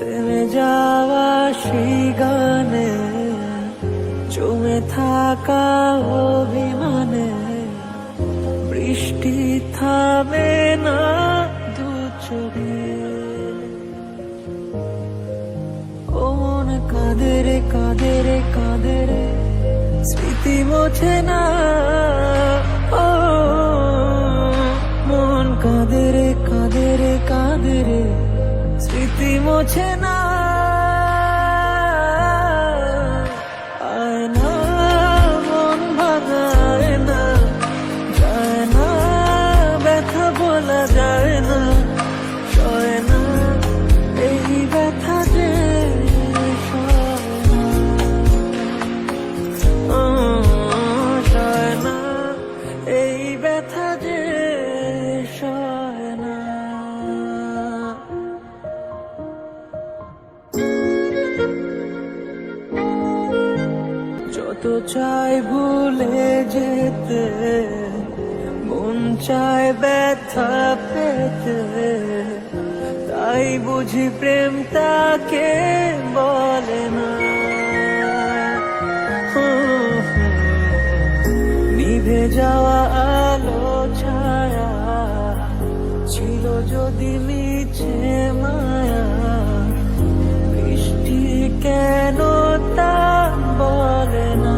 থেমে যাওয়া সেই গানে জমে থাকা অভিমানে বৃষ্টি থামে না দু চোখে। ও মন কাঁদে রে কাঁদে রে কাঁদে রে, স্মৃতি মোছে না। ও মন কাঁদে রে কাঁদে রে কাঁদে রে, স্মৃতি মোছে না। আয় না মন ভাঙায় না, যায় না ব্যথা বলা যায় না, সয় না এই ব্যথা যে সয় না। সয় না এই ব্যথা যে সয় না। যত চাই ভুলে যেতে, মন চায় ব্যথা পেতে, তাই বুঝি প্রেম তাকে বলে না। নিভে যাওয়া আলো ছায়া ছিল যদি মিছে মায়া, বৃষ্টি কেন তা বলে না।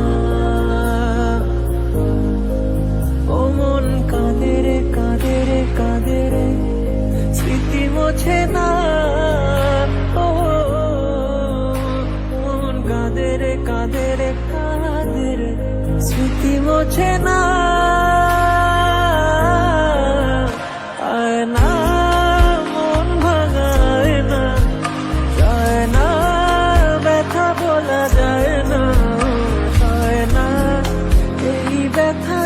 ও মন কাঁদে রে কাঁদে রে কাঁদে রে, স্মৃতি মোছে না। ও মন কাঁদে রে কাঁদে রে কাঁদে রে, স্মৃতি মোছে না। আয় না মন ভাঙায় না, যায় না ব্যথা বলা যায় না, সয় না এই ব্যথা